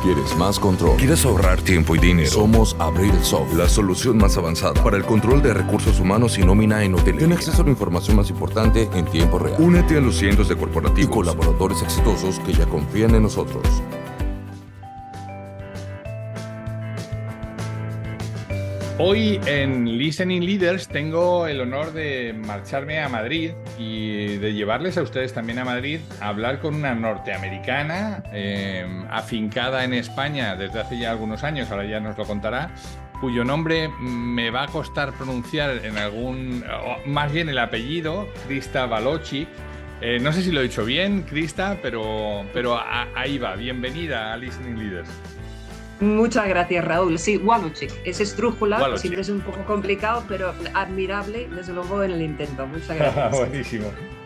¿Quieres más control? ¿Quieres ahorrar tiempo y dinero? Somos Abril Soft, La solución más avanzada para el control de recursos humanos y nómina en hotelería. Tiene acceso a la información más importante en tiempo real. Únete a los cientos de Y corporativos colaboradores exitosos que ya confían en nosotros. Hoy en Listening Leaders tengo el honor de marcharme a Madrid y de llevarles a ustedes también a Madrid a hablar con una norteamericana afincada en España desde hace ya algunos años, ahora ya nos lo contará, cuyo nombre me va a costar pronunciar más bien el apellido, Krista Walowczyk. No sé si lo he dicho bien, Krista, pero ahí va. Bienvenida a Listening Leaders. Muchas gracias, Raúl. Sí, Walowczyk. Es esdrújula, Walowczyk. siempre es un poco complicado, pero admirable, desde luego, en el intento. Muchas gracias. Buenísimo,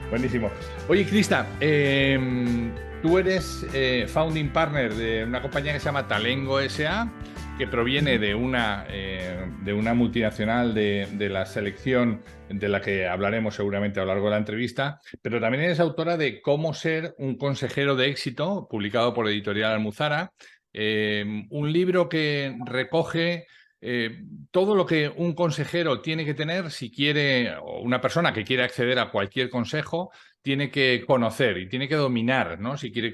buenísimo. Oye, Krista, tú eres founding partner de una compañía que se llama Talengo S.A., que proviene de una multinacional de la selección, de la que hablaremos seguramente a lo largo de la entrevista, pero también eres autora de Cómo ser un consejero de éxito, publicado por Editorial Almuzara. Un libro que recoge todo lo que un consejero tiene que tener si quiere, o una persona que quiere acceder a cualquier consejo, tiene que conocer y tiene que dominar, ¿no? Si quiere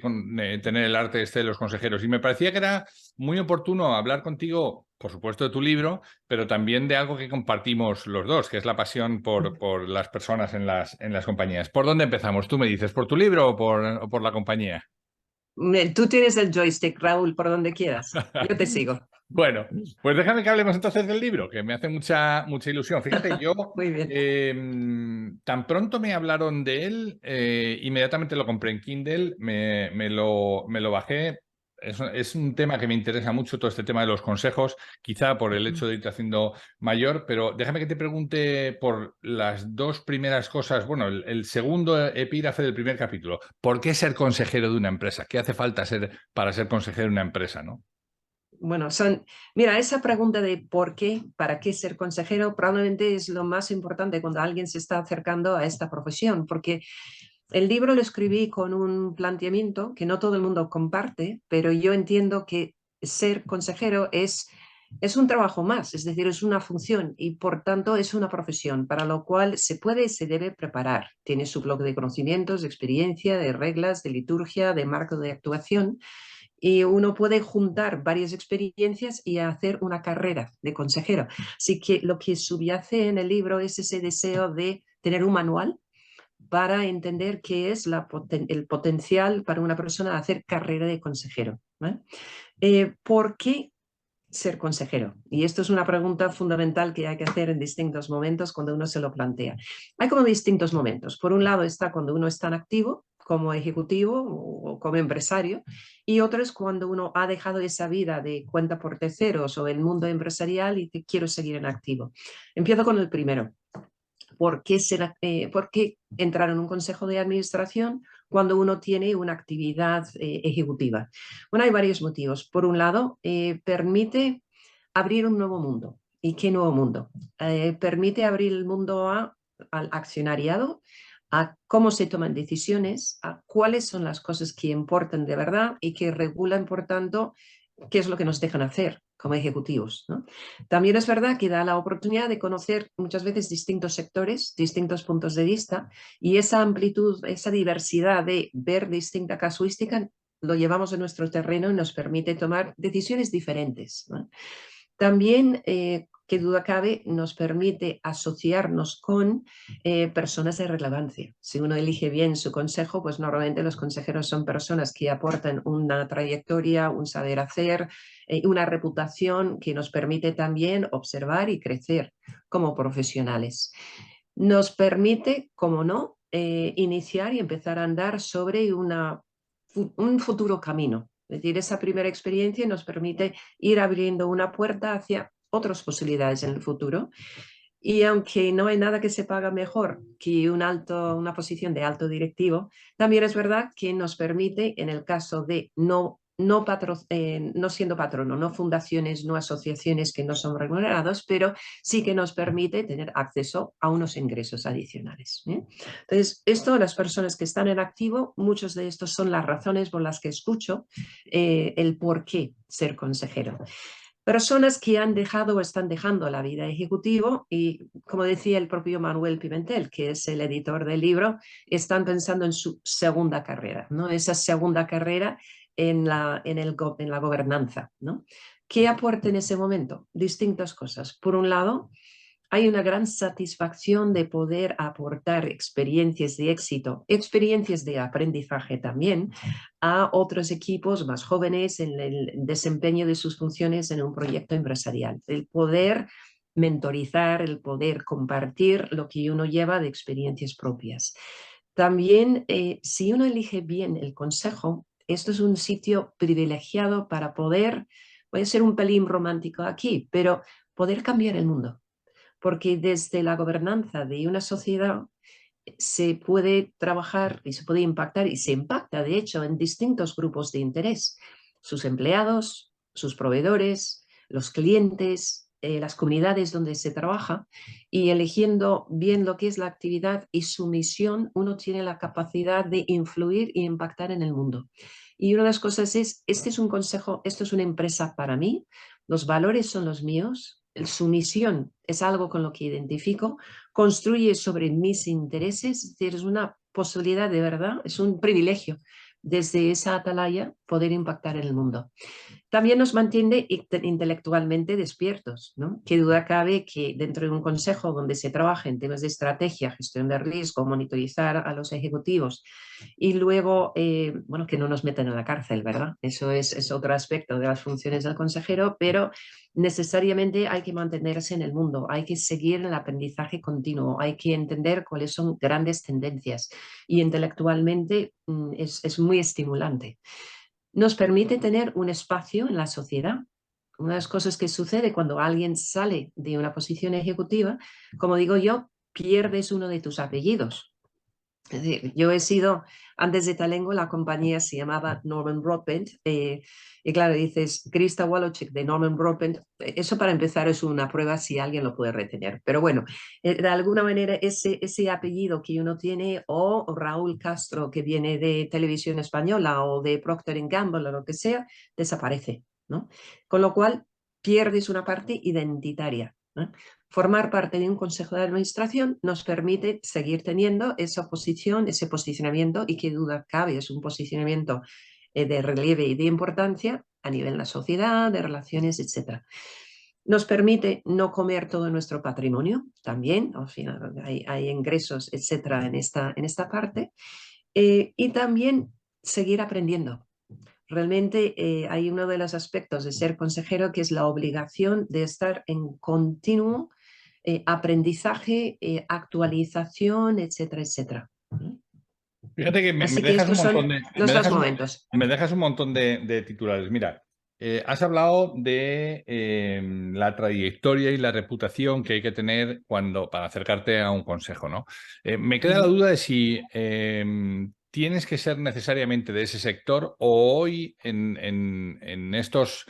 tener el arte de los consejeros. Y me parecía que era muy oportuno hablar contigo, por supuesto, de tu libro, pero también de algo que compartimos los dos, que es la pasión por las personas en las compañías. ¿Por dónde empezamos? Tú me dices, ¿por tu libro o por la compañía? Tú tienes el joystick, Raúl, por donde quieras. Yo te sigo. Bueno, pues déjame que hablemos entonces del libro, que me hace mucha ilusión. Fíjate, yo Muy bien. tan pronto me hablaron de él, inmediatamente lo compré en Kindle, me lo bajé. Es un tema que me interesa mucho, todo este tema de los consejos, quizá por el hecho de irte haciendo mayor, pero déjame que te pregunte por las dos primeras cosas. Bueno, el segundo epígrafe del primer capítulo. ¿Por qué ser consejero de una empresa? ¿Qué hace falta para ser consejero de una empresa, no? Bueno, mira, esa pregunta de por qué, para qué ser consejero, probablemente es lo más importante cuando alguien se está acercando a esta profesión, porque el libro lo escribí con un planteamiento que no todo el mundo comparte, pero yo entiendo que ser consejero es un trabajo más, es decir, es una función y por tanto es una profesión para lo cual se puede y se debe preparar. Tiene su bloque de conocimientos, de experiencia, de reglas, de liturgia, de marco de actuación. Y uno puede juntar varias experiencias y hacer una carrera de consejero. Así que lo que subyace en el libro es ese deseo de tener un manual para entender qué es el potencial para una persona de hacer carrera de consejero, ¿vale? ¿Por qué ser consejero? Y esto es una pregunta fundamental que hay que hacer en distintos momentos cuando uno se lo plantea. Hay como distintos momentos. Por un lado está cuando uno está en activo, como ejecutivo o como empresario, y otro es cuando uno ha dejado esa vida de cuenta por terceros o el mundo empresarial y que quiero seguir en activo. Empiezo con el primero. ¿Por qué entrar en un consejo de administración cuando uno tiene una actividad ejecutiva? Bueno, hay varios motivos. Por un lado, permite abrir un nuevo mundo. ¿Y qué nuevo mundo? Permite abrir el mundo al accionariado, a cómo se toman decisiones, a cuáles son las cosas que importan de verdad y que regulan, por tanto, qué es lo que nos dejan hacer como ejecutivos, ¿no? También es verdad que da la oportunidad de conocer muchas veces distintos sectores, distintos puntos de vista, y esa amplitud, esa diversidad de ver distinta casuística lo llevamos a nuestro terreno y nos permite tomar decisiones diferentes, ¿no? También, qué duda cabe, nos permite asociarnos con personas de relevancia. Si uno elige bien su consejo, pues normalmente los consejeros son personas que aportan una trayectoria, un saber hacer, una reputación que nos permite también observar y crecer como profesionales. Nos permite, como no, iniciar y empezar a andar sobre un futuro camino. Es decir, esa primera experiencia nos permite ir abriendo una puerta hacia otras posibilidades en el futuro. Y aunque no hay nada que se paga mejor que una posición de alto directivo, también es verdad que nos permite, en el caso de no no siendo patrono, no fundaciones, no asociaciones que no son remunerados, pero sí que nos permite tener acceso a unos ingresos adicionales. Entonces, esto, las personas que están en activo, muchos de estos son las razones por las que escucho el por qué ser consejero. Personas que han dejado o están dejando la vida ejecutivo y, como decía el propio Manuel Pimentel, que es el editor del libro, están pensando en su segunda carrera, ¿no? Esa segunda carrera en la gobernanza, ¿no? ¿Qué aporta en ese momento? Distintas cosas. Por un lado, hay una gran satisfacción de poder aportar experiencias de éxito, experiencias de aprendizaje también a otros equipos más jóvenes en el desempeño de sus funciones en un proyecto empresarial. El poder mentorizar, el poder compartir lo que uno lleva de experiencias propias. También, si uno elige bien el consejo, esto es un sitio privilegiado para poder, voy a ser un pelín romántico aquí, pero poder cambiar el mundo, porque desde la gobernanza de una sociedad se puede trabajar y se puede impactar y se impacta, de hecho, en distintos grupos de interés. Sus empleados, sus proveedores, los clientes, las comunidades donde se trabaja, y eligiendo bien lo que es la actividad y su misión, uno tiene la capacidad de influir y impactar en el mundo. Y una de las cosas es, este es un consejo, esto es una empresa para mí, los valores son los míos, su misión es algo con lo que identifico, construye sobre mis intereses, es decir, es una posibilidad de verdad, es un privilegio desde esa atalaya poder impactar en el mundo. También nos mantiene intelectualmente despiertos, ¿no? Qué duda cabe que dentro de un consejo donde se trabaja en temas de estrategia, gestión de riesgo, monitorizar a los ejecutivos y luego, bueno, que no nos metan en la cárcel, ¿verdad? Eso es otro aspecto de las funciones del consejero, pero necesariamente hay que mantenerse en el mundo, hay que seguir el aprendizaje continuo, hay que entender cuáles son grandes tendencias y intelectualmente es muy estimulante. Nos permite tener un espacio en la sociedad. Una de las cosas que sucede cuando alguien sale de una posición ejecutiva, como digo yo, pierdes uno de tus apellidos. Es decir, yo he sido, antes de Talengo, la compañía se llamaba Norman Broadbent, y claro, dices, Krista Walochik de Norman Broadbent, eso para empezar es una prueba si alguien lo puede retener. Pero bueno, de alguna manera ese apellido que uno tiene, o Raúl Castro, que viene de Televisión Española, o de Procter & Gamble, o lo que sea, desaparece, ¿no? Con lo cual, pierdes una parte identitaria, ¿no? Formar parte de un consejo de administración nos permite seguir teniendo esa posición, ese posicionamiento, y qué duda cabe, es un posicionamiento de relieve y de importancia a nivel de la sociedad, de relaciones, etc. Nos permite no comer todo nuestro patrimonio también, al final hay ingresos, etc. en esta parte, y también seguir aprendiendo. Realmente hay uno de los aspectos de ser consejero que es la obligación de estar en continuo aprendizaje, actualización, etcétera, etcétera. Fíjate que me Así que dejas un estos son montón de, los dos momentos. me dejas un montón de titulares. Mira, has hablado de la trayectoria y la reputación que hay que tener para acercarte a un consejo, ¿no? Me queda la duda de si tienes que ser necesariamente de ese sector, o hoy en estos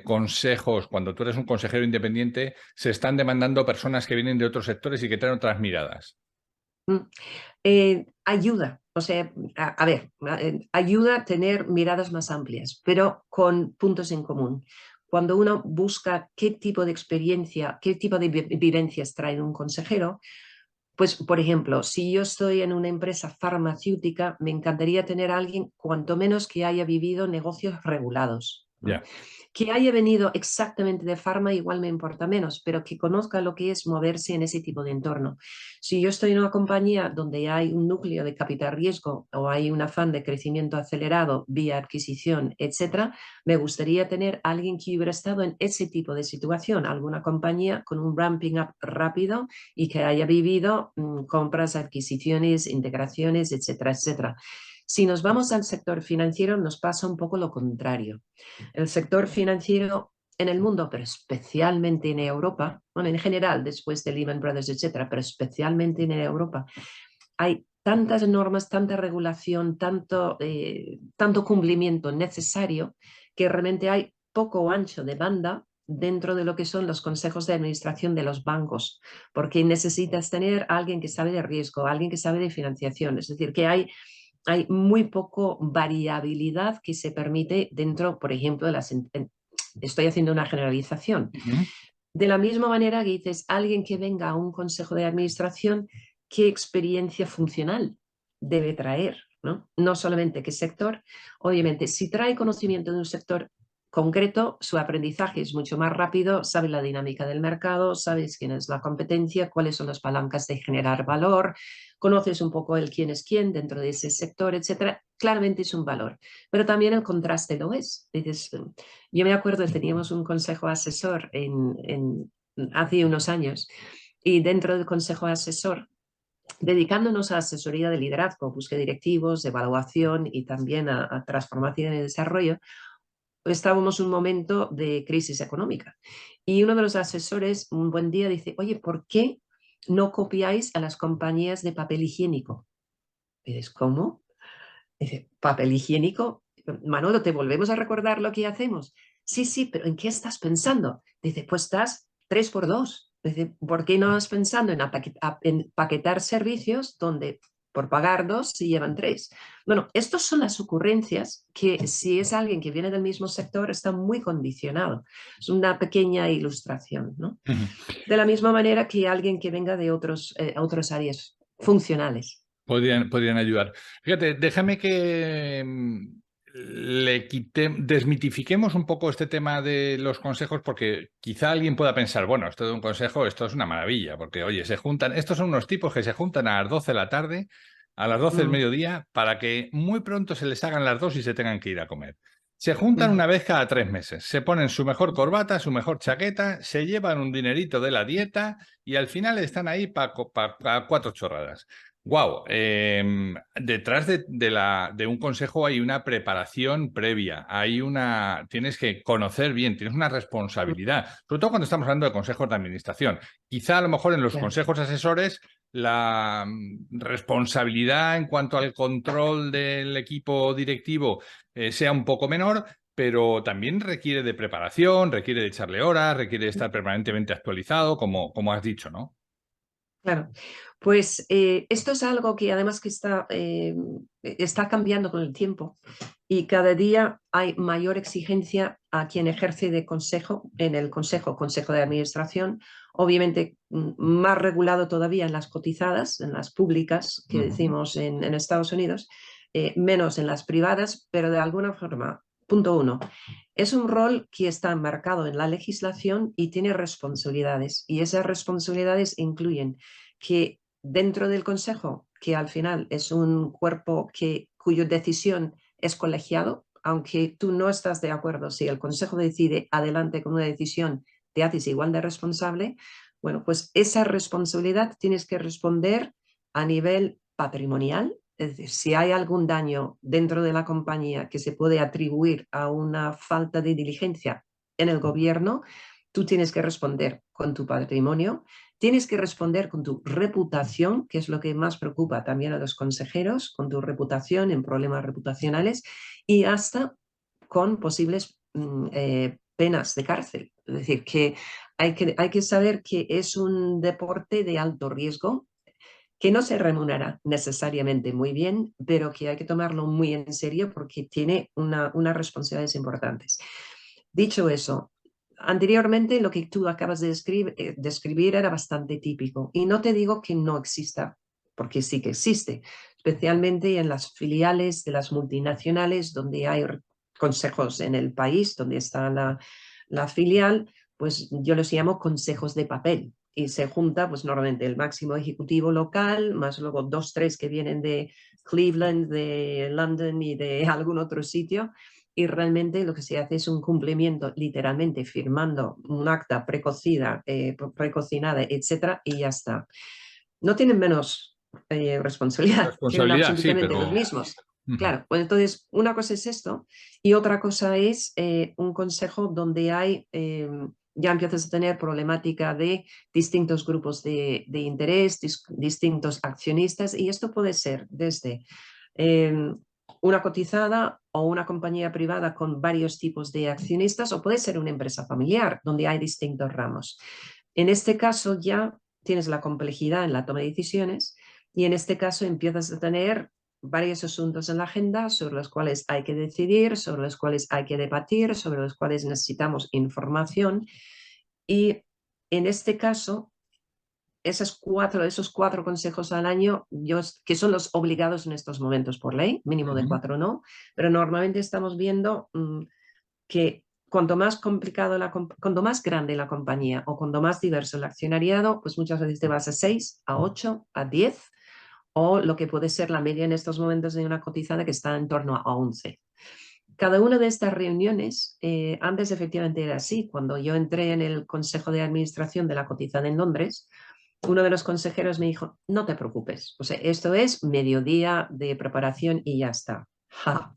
consejos, cuando tú eres un consejero independiente, se están demandando personas que vienen de otros sectores y que traen otras miradas. Ayuda, o sea, a ver, ayuda a tener miradas más amplias, pero con puntos en común. Cuando uno busca qué tipo de experiencia, qué tipo de vivencias trae un consejero, pues, por ejemplo, si yo estoy en una empresa farmacéutica, me encantaría tener a alguien, cuanto menos, que haya vivido negocios regulados, ¿no? Ya. Que haya venido exactamente de farma igual me importa menos, pero que conozca lo que es moverse en ese tipo de entorno. Si yo estoy en una compañía donde hay un núcleo de capital riesgo o hay un afán de crecimiento acelerado vía adquisición, etcétera, me gustaría tener a alguien que hubiera estado en ese tipo de situación, alguna compañía con un ramping up rápido y que haya vivido compras, adquisiciones, integraciones, etcétera, etcétera. Si nos vamos al sector financiero, nos pasa un poco lo contrario. El sector financiero en el mundo, pero especialmente en Europa, bueno, en general, después de Lehman Brothers, etcétera, pero especialmente en Europa, hay tantas normas, tanta regulación, tanto cumplimiento necesario que realmente hay poco ancho de banda dentro de lo que son los consejos de administración de los bancos, porque necesitas tener a alguien que sabe de riesgo, alguien que sabe de financiación, es decir, que hay muy poco variabilidad que se permite dentro, por ejemplo, de las... Estoy haciendo una generalización. De la misma manera que dices, alguien que venga a un consejo de administración, ¿qué experiencia funcional debe traer? No solamente qué sector. Obviamente, si trae conocimiento de un sector concreto, su aprendizaje es mucho más rápido, sabe la dinámica del mercado, sabes quién es la competencia, cuáles son las palancas de generar valor, conoces un poco el quién es quién dentro de ese sector, etcétera. Claramente es un valor, pero también el contraste lo es. Dices, yo me acuerdo, teníamos un consejo asesor hace unos años y dentro del consejo asesor, dedicándonos a asesoría de liderazgo, búsqueda de directivos, de evaluación y también a transformación y desarrollo, estábamos en un momento de crisis económica. Y uno de los asesores un buen día dice, oye, ¿por qué no copiáis a las compañías de papel higiénico? Y dices, ¿cómo? Dice, ¿papel higiénico? Manolo, ¿te volvemos a recordar lo que hacemos? Sí, sí, pero ¿en qué estás pensando? Dice, pues estás 3x2. Dice, ¿por qué no estás pensando en paquetar servicios donde por pagar 2 se llevan 3? Bueno, estas son las ocurrencias que si es alguien que viene del mismo sector está muy condicionado. Es una pequeña ilustración, ¿no? De la misma manera que alguien que venga de otras áreas funcionales. Podrían ayudar. Fíjate, déjame que desmitifiquemos un poco este tema de los consejos, porque quizá alguien pueda pensar, bueno, esto de un consejo, esto es una maravilla, porque oye, estos son unos tipos que se juntan a las 12 de la tarde, a las 12 del mediodía, para que muy pronto se les hagan las 2 y se tengan que ir a comer. Se juntan una vez cada 3 meses, se ponen su mejor corbata, su mejor chaqueta, se llevan un dinerito de la dieta y al final están ahí para 4 chorradas. Wow, detrás de un consejo hay una preparación previa, tienes que conocer bien, tienes una responsabilidad, sobre todo cuando estamos hablando de consejos de administración. Quizá a lo mejor en los consejos asesores la responsabilidad en cuanto al control del equipo directivo sea un poco menor, pero también requiere de preparación, requiere de echarle horas, requiere de estar permanentemente actualizado, como has dicho, ¿no? Claro, pues esto es algo que además que está cambiando con el tiempo y cada día hay mayor exigencia a quien ejerce de consejo en el consejo de administración, obviamente más regulado todavía en las cotizadas, en las públicas que decimos en Estados Unidos, menos en las privadas, pero de alguna forma, punto uno, es un rol que está marcado en la legislación y tiene responsabilidades, y esas responsabilidades incluyen que dentro del consejo, que al final es un cuerpo cuya decisión es colegiado, aunque tú no estás de acuerdo, si el consejo decide adelante con una decisión, te haces igual de responsable, bueno, pues esa responsabilidad tienes que responder a nivel patrimonial. Es decir, si hay algún daño dentro de la compañía que se puede atribuir a una falta de diligencia en el gobierno, tú tienes que responder con tu patrimonio, tienes que responder con tu reputación, que es lo que más preocupa también a los consejeros, con tu reputación en problemas reputacionales y hasta con posibles penas de cárcel. Es decir, que hay que saber que es un deporte de alto riesgo, que no se remunera necesariamente muy bien, pero que hay que tomarlo muy en serio porque tiene unas responsabilidades importantes. Dicho eso, anteriormente lo que tú acabas de describir era bastante típico y no te digo que no exista, porque sí que existe, especialmente en las filiales de las multinacionales donde hay consejos en el país, donde está la filial, pues yo los llamo consejos de papel y se junta pues normalmente el máximo ejecutivo local, más luego 2, 3 que vienen de Cleveland, de London y de algún otro sitio, y realmente lo que se hace es un cumplimiento, literalmente firmando un acta precocinada, etcétera, y ya está. No tienen menos responsabilidad, tienen Sí, absolutamente pero... los mismos. Claro, pues entonces una cosa es esto y otra cosa es un consejo donde hay ya empiezas a tener problemática de distintos grupos de interés, distintos accionistas, y esto puede ser desde una cotizada o una compañía privada con varios tipos de accionistas, o puede ser una empresa familiar donde hay distintos ramos. En este caso ya tienes la complejidad en la toma de decisiones, y en este caso empiezas a tener varios asuntos en la agenda sobre los cuales hay que decidir, sobre los cuales hay que debatir, sobre los cuales necesitamos información. Y en este caso, esos cuatro consejos al año, que son los obligados en estos momentos por ley, mínimo de 4 no, pero normalmente estamos viendo que cuanto más complicado, cuanto más grande la compañía o cuanto más diverso el accionariado, pues muchas veces te vas a 6, a 8, a 10, o lo que puede ser la media en estos momentos de una cotizada que está en torno a 11. Cada una de estas reuniones, antes efectivamente era así. Cuando yo entré en el consejo de administración de la cotizada en Londres, uno de los consejeros me dijo, no te preocupes, o sea, esto es mediodía de preparación y ya está. Ja.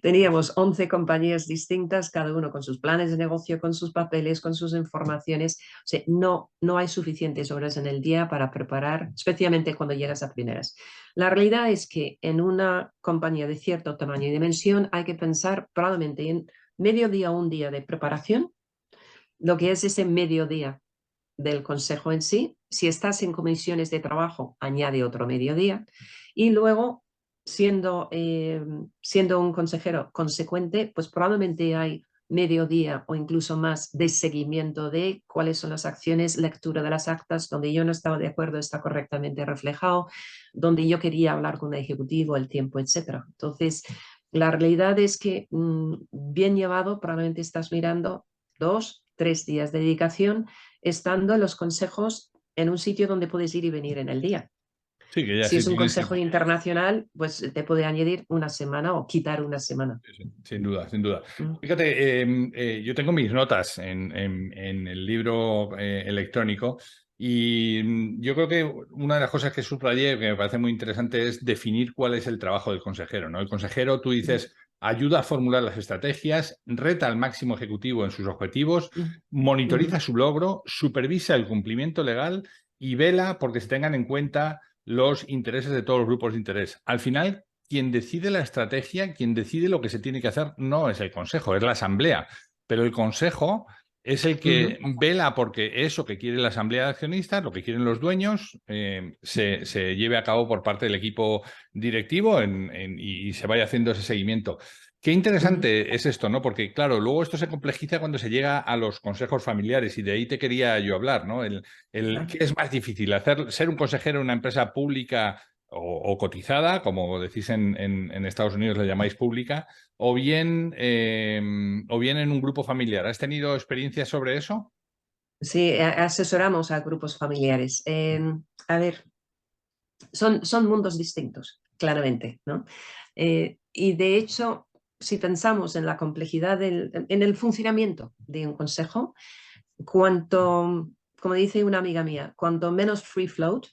Teníamos 11 compañías distintas, cada uno con sus planes de negocio, con sus papeles, con sus informaciones. O sea, no hay suficientes horas en el día para preparar, especialmente cuando llegas a primeras. La realidad es que en una compañía de cierto tamaño y dimensión hay que pensar probablemente en mediodía o un día de preparación, lo que es ese mediodía del consejo en sí. Si estás en comisiones de trabajo, añade otro mediodía, y luego siendo un consejero consecuente, pues probablemente hay mediodía o incluso más de seguimiento de cuáles son las acciones, lectura de las actas, donde yo no estaba de acuerdo está correctamente reflejado, donde yo quería hablar con el ejecutivo, el tiempo, etcétera. Entonces, la realidad es que bien llevado, probablemente estás mirando 2, 3 días de dedicación, estando los consejos en un sitio donde puedes ir y venir en el día. Sí, que ya Si sí es un tienes consejo internacional, pues te puede añadir una semana o quitar una semana. Sí, sin duda, sin duda. Mm. Fíjate, yo tengo mis notas en el libro electrónico y yo creo que una de las cosas que subrayé, que me parece muy interesante, es definir cuál es el trabajo del consejero, ¿no? El consejero, tú dices, ayuda a formular las estrategias, reta al máximo ejecutivo en sus objetivos, monitoriza su logro, supervisa el cumplimiento legal y vela porque se tengan en cuenta los intereses de todos los grupos de interés. Al final, quien decide la estrategia, quien decide lo que se tiene que hacer, no es el consejo, es la asamblea. Pero el consejo es el que vela porque eso que quiere la asamblea de accionistas, lo que quieren los dueños, se lleve a cabo por parte del equipo directivo y se vaya haciendo ese seguimiento. Qué interesante es esto, ¿no? Porque, claro, luego esto se complejiza cuando se llega a los consejos familiares, y de ahí te quería yo hablar, ¿no? ¿Qué es más difícil? ¿Ser un consejero en una empresa pública o cotizada, como decís en Estados Unidos le llamáis pública, o bien en un grupo familiar? ¿Has tenido experiencias sobre eso? Sí, asesoramos a grupos familiares. A ver, son mundos distintos, claramente, ¿no? Y de hecho, si pensamos en la complejidad en el funcionamiento de un consejo, como dice una amiga mía, cuanto menos free float,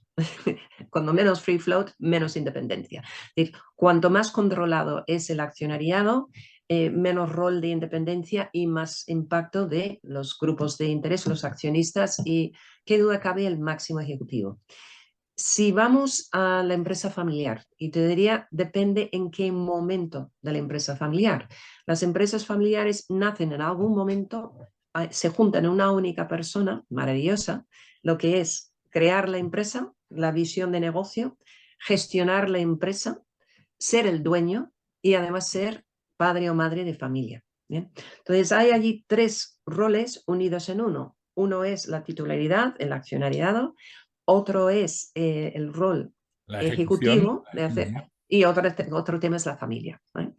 menos independencia. Es decir, cuanto más controlado es el accionariado, menos rol de independencia y más impacto de los grupos de interés, los accionistas, y qué duda cabe el máximo ejecutivo. Si vamos a la empresa familiar, y te diría, depende en qué momento de la empresa familiar. Las empresas familiares nacen en algún momento, se juntan en una única persona maravillosa, lo que es crear la empresa, la visión de negocio, gestionar la empresa, ser el dueño y además ser padre o madre de familia. ¿Bien? Entonces hay allí 3 roles unidos en uno. Uno es la titularidad, el accionariado. Otro es el rol La ejecución. ejecutivo de hacer, y otro tema es la familia, ¿vale?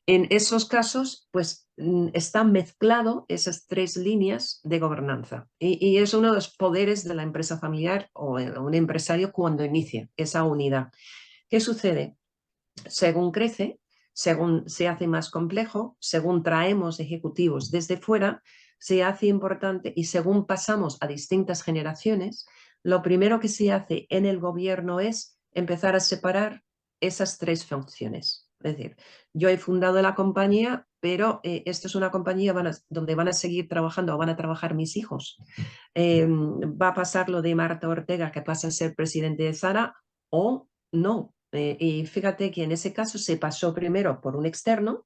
En esos casos, pues está mezclado esas 3 líneas de gobernanza, y es uno de los poderes de la empresa familiar o un empresario cuando inicia esa unidad. ¿Qué sucede? Según crece, según se hace más complejo, según traemos ejecutivos desde fuera, se hace importante, y según pasamos a distintas generaciones, lo primero que se hace en el gobierno es empezar a separar esas 3 funciones. Es decir, yo he fundado la compañía, pero esto es una compañía donde van a seguir trabajando o van a trabajar mis hijos. Va a pasar lo de Marta Ortega, que pasa a ser presidente de Zara, o no. Y fíjate que en ese caso se pasó primero por un externo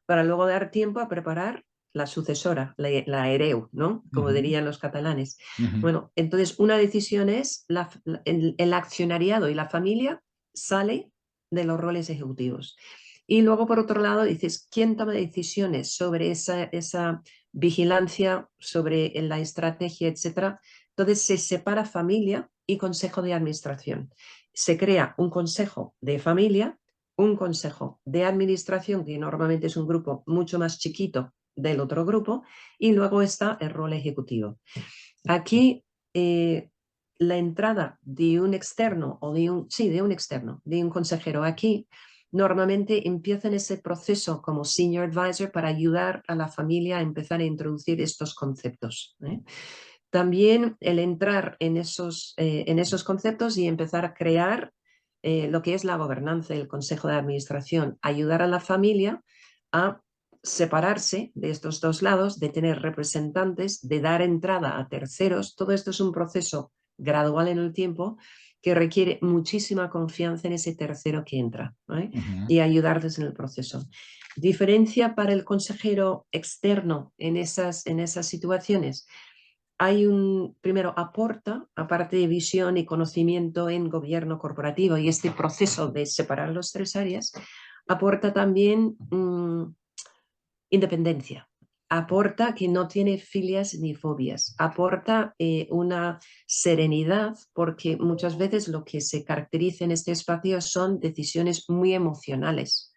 para luego dar tiempo a preparar la sucesora, la hereu, ¿no? Como dirían los catalanes. Bueno, entonces una decisión es el accionariado y la familia sale de los roles ejecutivos. Y luego, por otro lado, dices, ¿quién toma decisiones sobre esa vigilancia, sobre la estrategia, etcétera? Entonces se separa familia y consejo de administración. Se crea un consejo de familia, un consejo de administración, que normalmente es un grupo mucho más chiquito del otro grupo, y luego está el rol ejecutivo. Aquí la entrada de un externo o de un externo, de un consejero aquí, normalmente empieza en ese proceso como senior advisor para ayudar a la familia a empezar a introducir estos conceptos. También el entrar en esos conceptos y empezar a crear lo que es la gobernanza del Consejo de Administración, ayudar a la familia a separarse de estos dos lados, de tener representantes, de dar entrada a terceros. Todo esto es un proceso gradual en el tiempo que requiere muchísima confianza en ese tercero que entra, ¿vale? Y ayudarles en el proceso. Diferencia para el consejero externo en esas situaciones. Hay primero aporta, aparte de visión y conocimiento en gobierno corporativo y este proceso de separar las tres áreas, aporta también independencia, aporta que no tiene filias ni fobias, aporta una serenidad, porque muchas veces lo que se caracteriza en este espacio son decisiones muy emocionales.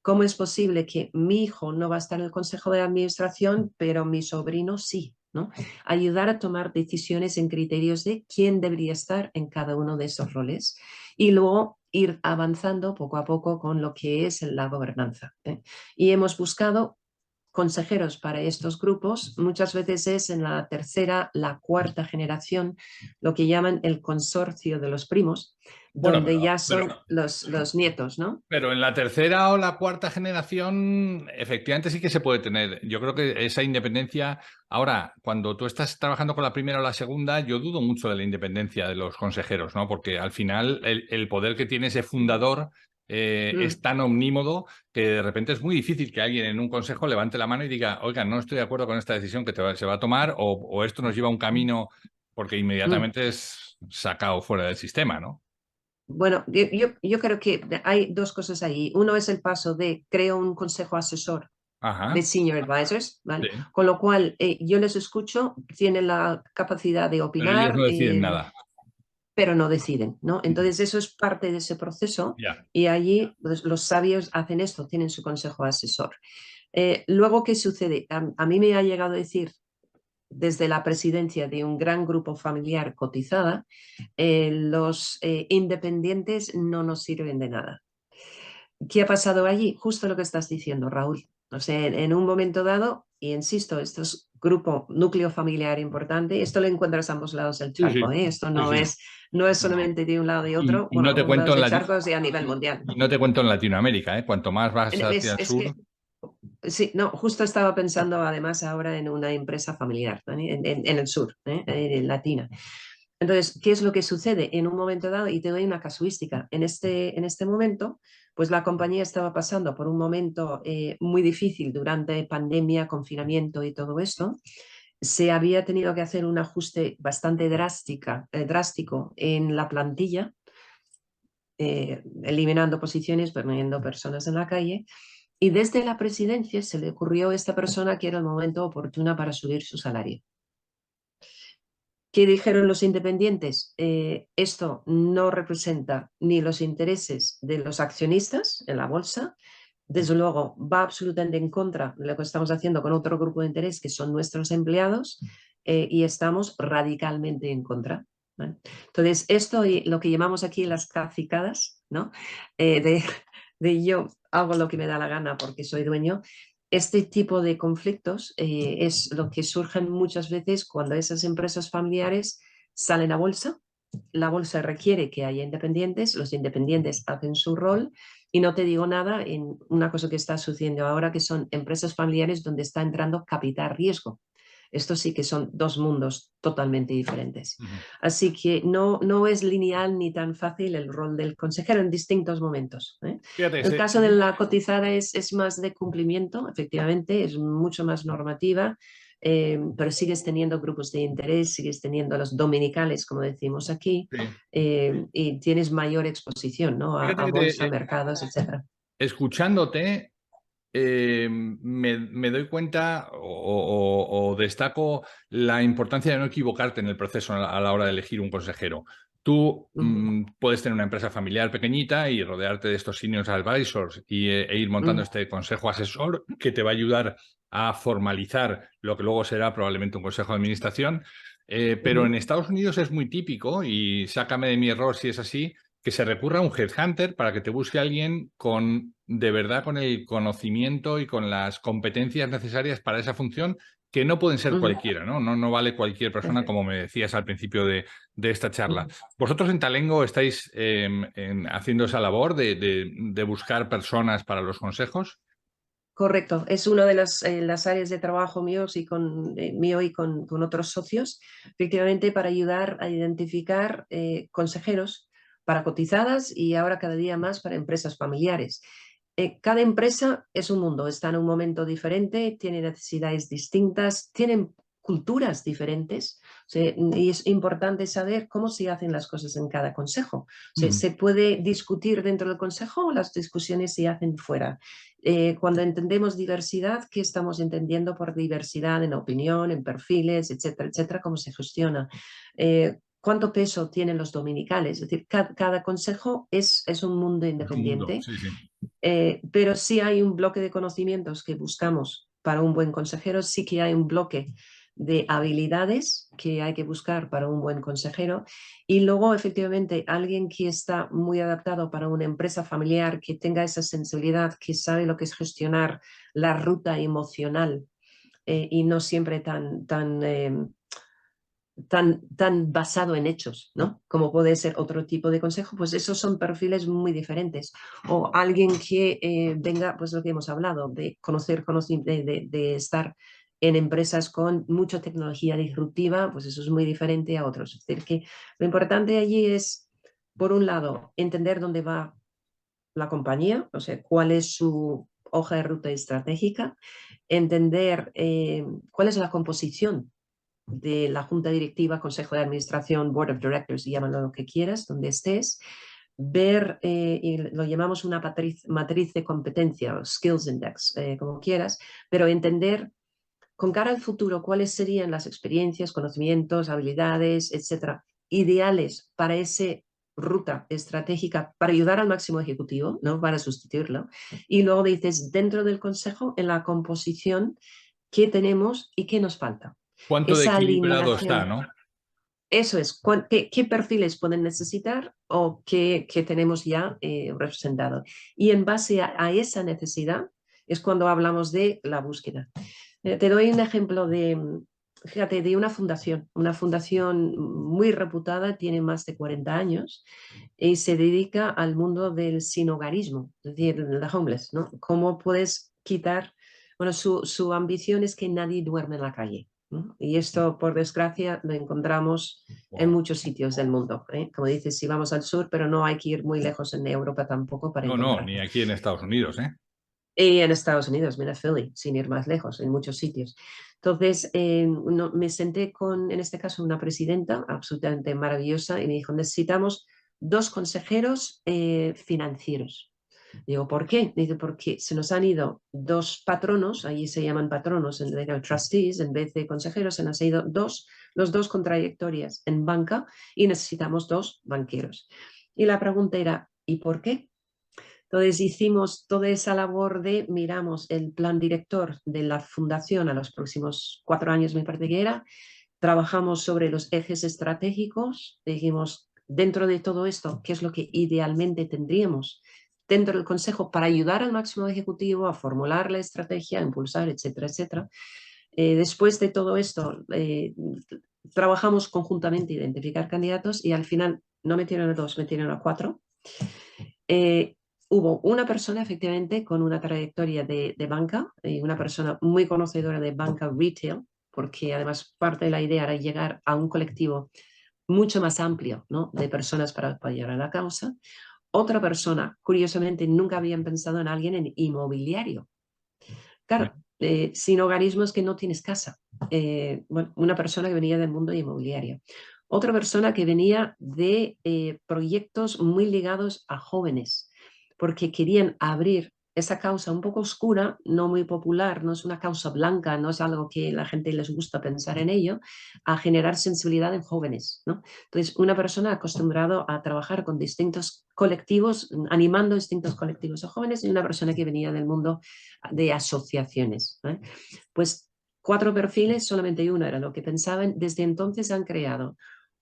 ¿Cómo es posible que mi hijo no va a estar en el consejo de administración, pero mi sobrino sí? ¿No? Ayudar a tomar decisiones en criterios de quién debería estar en cada uno de esos roles y luego ir avanzando poco a poco con lo que es la gobernanza. Y hemos buscado consejeros para estos grupos, muchas veces es en la tercera, la cuarta generación, lo que llaman el consorcio de los primos, Bueno, donde ya son los nietos, ¿no? Pero en la tercera o la cuarta generación, efectivamente sí que se puede tener. Yo creo que esa independencia. Ahora, cuando tú estás trabajando con la primera o la segunda, yo dudo mucho de la independencia de los consejeros, ¿no? Porque al final el poder que tiene ese fundador es tan omnímodo que de repente es muy difícil que alguien en un consejo levante la mano y diga, oiga, no estoy de acuerdo con esta decisión que se va a tomar o esto nos lleva a un camino, porque inmediatamente es sacado fuera del sistema, ¿no? Bueno, yo creo que hay dos cosas ahí. Uno es el paso de creo un consejo asesor Ajá. de senior advisors, ¿vale? Sí. Con lo cual yo les escucho, tienen la capacidad de Pero ellos opinar, no deciden nada. pero no deciden, ¿no? Entonces eso es parte de ese proceso Ya. y allí pues, los sabios hacen esto, tienen su consejo asesor. Luego, ¿qué sucede? A mí me ha llegado a decir desde la presidencia de un gran grupo familiar cotizada, los independientes no nos sirven de nada. ¿Qué ha pasado allí? Justo lo que estás diciendo, Raúl. O sea, en un momento dado, y insisto, esto es grupo, núcleo familiar importante, esto lo encuentras a ambos lados del Sí, sí. charco, ¿eh? Esto no, Sí, sí. es solamente de un lado y otro, Y no bueno, te ambos cuento lados en del charco es a nivel mundial. y no te cuento en Latinoamérica, ¿eh? Cuanto más vas hacia el Es sur. que sí, no, justo estaba pensando además ahora en una empresa familiar, ¿no? En el sur, en Latina. Entonces, ¿qué es lo que sucede en un momento dado? Y te doy una casuística. En este momento, pues la compañía estaba pasando por un momento muy difícil durante pandemia, confinamiento y todo esto. Se había tenido que hacer un ajuste bastante drástico en la plantilla, eliminando posiciones, poniendo personas en la calle. Y desde la presidencia se le ocurrió a esta persona que era el momento oportuno para subir su salario. ¿Qué dijeron los independientes? Esto no representa ni los intereses de los accionistas en la bolsa, desde luego va absolutamente en contra de lo que estamos haciendo con otro grupo de interés que son nuestros empleados y estamos radicalmente en contra. ¿Vale? Entonces, esto y lo que llamamos aquí las cacicadas, ¿no? De yo hago lo que me da la gana porque soy dueño. Este tipo de conflictos es lo que surgen muchas veces cuando esas empresas familiares salen a bolsa. La bolsa requiere que haya independientes, los independientes hacen su rol Y no te digo nada en una cosa que está sucediendo ahora, que son empresas familiares donde está entrando capital riesgo. Estos sí que son dos mundos totalmente diferentes. Así que no es lineal ni tan fácil el rol del consejero en distintos momentos, ¿eh? Fíjate, El caso de la cotizada es más de cumplimiento, efectivamente, es mucho más normativa, pero sigues teniendo grupos de interés, sigues teniendo los dominicales, como decimos aquí, sí. y tienes mayor exposición, ¿no? Fíjate A que bolsa, mercados, etc. escuchándote, me doy cuenta o destaco la importancia de no equivocarte en el proceso a la hora de elegir un consejero. Tú puedes tener una empresa familiar pequeñita y rodearte de estos senior advisors e ir montando este consejo asesor que te va a ayudar a formalizar lo que luego será probablemente un consejo de administración. Pero en Estados Unidos es muy típico, y sácame de mi error si es así, que se recurra a un headhunter para que te busque a alguien de verdad con el conocimiento y con las competencias necesarias para esa función, que no pueden ser cualquiera, ¿no? No vale cualquier persona, como me decías al principio de esta charla. Vosotros en Talengo estáis haciendo esa labor de buscar personas para los consejos. Correcto, es una de las áreas de trabajo mío y con otros socios, efectivamente para ayudar a identificar consejeros para cotizadas y ahora cada día más para empresas familiares. Cada empresa es un mundo, está en un momento diferente, tiene necesidades distintas, tienen culturas diferentes, o sea, y es importante saber cómo se hacen las cosas en cada consejo. O sea, se puede discutir dentro del consejo o las discusiones se hacen fuera. Cuando entendemos diversidad, ¿qué estamos entendiendo por diversidad en opinión, en perfiles, etcétera, etcétera? ¿Cómo se gestiona? ¿Cuánto peso tienen los dominicales? Es decir, cada consejo es un mundo independiente. Sí, sí. Pero sí hay un bloque de conocimientos que buscamos para un buen consejero, sí que hay un bloque de habilidades que hay que buscar para un buen consejero y luego efectivamente alguien que está muy adaptado para una empresa familiar, que tenga esa sensibilidad, que sabe lo que es gestionar la ruta emocional y no siempre tan basado en hechos, ¿no? Como puede ser otro tipo de consejo, pues esos son perfiles muy diferentes. O alguien que venga, pues lo que hemos hablado, de conocer, de estar en empresas con mucha tecnología disruptiva, pues eso es muy diferente a otros. Es decir, que lo importante allí es, por un lado, entender dónde va la compañía, o sea, cuál es su hoja de ruta estratégica, entender cuál es la composición de la junta directiva, consejo de administración, board of directors, llámalo lo que quieras, donde estés, ver, y lo llamamos una matriz de competencia, o skills index, como quieras, pero entender con cara al futuro cuáles serían las experiencias, conocimientos, habilidades, etcétera, ideales para esa ruta estratégica para ayudar al máximo ejecutivo, no para sustituirlo. Y luego dices, dentro del consejo, en la composición, qué tenemos y qué nos falta. ¿Cuánto de Esa equilibrado está, alineación. no? Eso es, qué perfiles pueden necesitar o qué tenemos ya representado. Y en base a esa necesidad es cuando hablamos de la búsqueda. Te doy un ejemplo fíjate, de una fundación muy reputada, tiene más de 40 años y se dedica al mundo del sinhogarismo, es decir, la homeless, ¿no? ¿Cómo puedes quitar? Bueno, su ambición es que nadie duerme en la calle, ¿no? Y esto, por desgracia, lo encontramos en muchos sitios del mundo, ¿eh? Como dices, si vamos al sur, pero no hay que ir muy lejos en Europa tampoco para No, encontrar. ni aquí en Estados Unidos, ¿eh? Y en Estados Unidos, mira Philly, sin ir más lejos, en muchos sitios. Entonces, me senté en este caso, una presidenta absolutamente maravillosa y me dijo, necesitamos 2 consejeros financieros. Digo, ¿por qué? Dice, porque se nos han ido 2 patronos, allí se llaman patronos, en vez de trustees, en vez de consejeros, se nos han ido los 2 con trayectorias en banca y necesitamos 2 banqueros. Y la pregunta era, ¿y por qué? Entonces hicimos toda esa labor miramos el plan director de la fundación a los próximos 4 años, me parece que era, trabajamos sobre los ejes estratégicos, dijimos, dentro de todo esto, ¿qué es lo que idealmente tendríamos dentro del consejo para ayudar al máximo ejecutivo a formular la estrategia, a impulsar, etcétera, etcétera? Después de todo esto, trabajamos conjuntamente a identificar candidatos y al final no metieron a 2, metieron a 4. hubo una persona efectivamente con una trayectoria de banca, una persona muy conocedora de banca retail, porque además parte de la idea era llegar a un colectivo mucho más amplio, ¿no?, de personas para apoyar a la causa. Otra persona, curiosamente, nunca habían pensado en alguien en inmobiliario. Claro, sin hogarismo es que no tienes casa. Bueno, una persona que venía del mundo inmobiliario. Otra persona que venía de proyectos muy ligados a jóvenes, porque querían abrir esa causa un poco oscura, no muy popular, no es una causa blanca, no es algo que la gente les gusta pensar en ello, a generar sensibilidad en jóvenes, ¿no? Entonces, una persona acostumbrada a trabajar con distintos colectivos, animando distintos colectivos de jóvenes, y una persona que venía del mundo de asociaciones, ¿eh? Pues 4 perfiles, solamente uno era lo que pensaban. Desde entonces han creado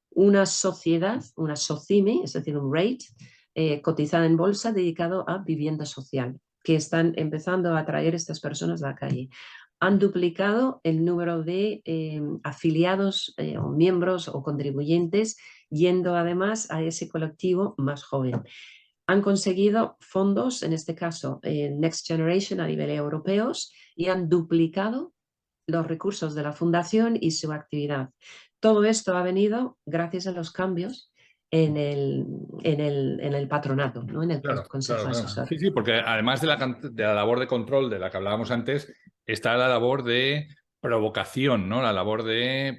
una sociedad, una SOCIMI, es decir, un REIT, cotizada en bolsa, dedicado a vivienda social, que están empezando a atraer estas personas a la calle. Han duplicado el número de afiliados o miembros o contribuyentes, yendo además a ese colectivo más joven. Han conseguido fondos, en este caso Next Generation a nivel europeos, y han duplicado los recursos de la fundación y su actividad. Todo esto ha venido gracias a los cambios en el patronato, ¿no?, en el Consejo Asesor. Sí, porque además de la labor de control de la que hablábamos antes, está la labor de provocación, ¿no? La labor de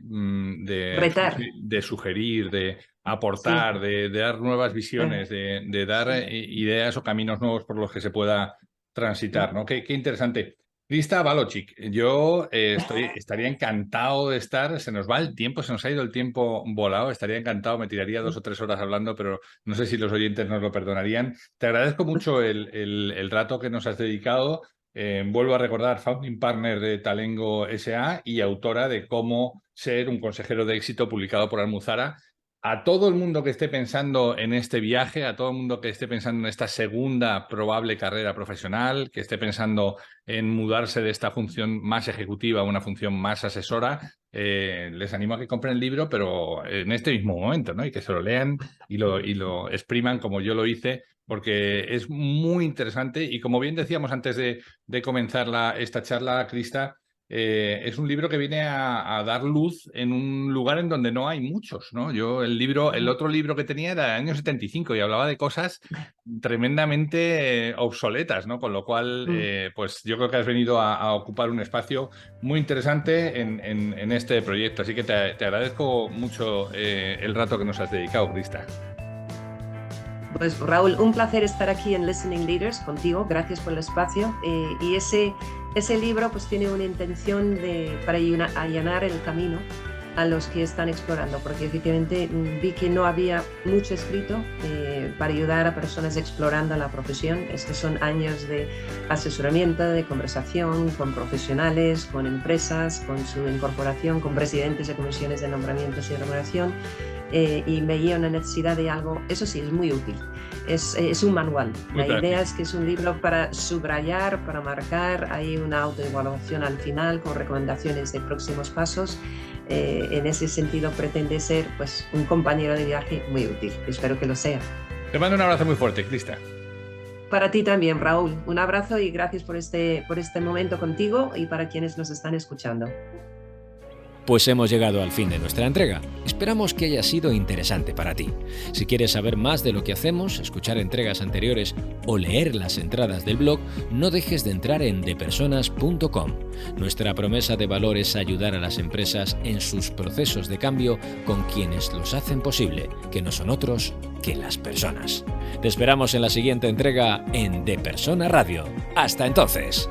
retar, de sugerir, de aportar, sí, de dar nuevas visiones, de dar ideas o caminos nuevos por los que se pueda transitar, ¿no? Qué interesante. Krista Valocic, yo estaría encantado de estar, se nos va el tiempo, se nos ha ido el tiempo volado, estaría encantado, me tiraría 2 o 3 horas hablando, pero no sé si los oyentes nos lo perdonarían. Te agradezco mucho el rato que nos has dedicado. Vuelvo a recordar, founding partner de Talengo S.A. y autora de Cómo ser un consejero de éxito, publicado por Almuzara. A todo el mundo que esté pensando en este viaje, a todo el mundo que esté pensando en esta segunda probable carrera profesional, que esté pensando en mudarse de esta función más ejecutiva a una función más asesora, les animo a que compren el libro, pero en este mismo momento, ¿no? Y que se lo lean y lo expriman como yo lo hice, porque es muy interesante y, como bien decíamos antes de comenzar esta charla, Krista, es un libro que viene a dar luz en un lugar en donde no hay muchos, ¿no? Yo el otro libro que tenía era del año 75 y hablaba de cosas tremendamente obsoletas, ¿no? Con lo cual, pues yo creo que has venido a ocupar un espacio muy interesante en este proyecto. Así que te agradezco mucho el rato que nos has dedicado, Krista. Pues Raúl, un placer estar aquí en Listening Leaders contigo, gracias por el espacio. Y ese libro pues tiene una intención para allanar el camino a los que están explorando, porque efectivamente vi que no había mucho escrito para ayudar a personas explorando la profesión. Estos son años de asesoramiento, de conversación con profesionales, con empresas, con su incorporación, con presidentes de comisiones de nombramientos y remuneración. Y veía una necesidad de algo, eso sí, es muy útil, es un manual. La idea es que es un libro para subrayar, para marcar, hay una autoevaluación al final con recomendaciones de próximos pasos. En ese sentido pretende ser pues un compañero de viaje muy útil, espero que lo sea. Te mando un abrazo muy fuerte, Krista. Para ti también, Raúl, un abrazo y gracias por este momento contigo y para quienes nos están escuchando. Pues hemos llegado al fin de nuestra entrega. Esperamos que haya sido interesante para ti. Si quieres saber más de lo que hacemos, escuchar entregas anteriores o leer las entradas del blog, no dejes de entrar en depersonas.com. Nuestra promesa de valor es ayudar a las empresas en sus procesos de cambio con quienes los hacen posible, que no son otros que las personas. Te esperamos en la siguiente entrega en De Persona Radio. ¡Hasta entonces!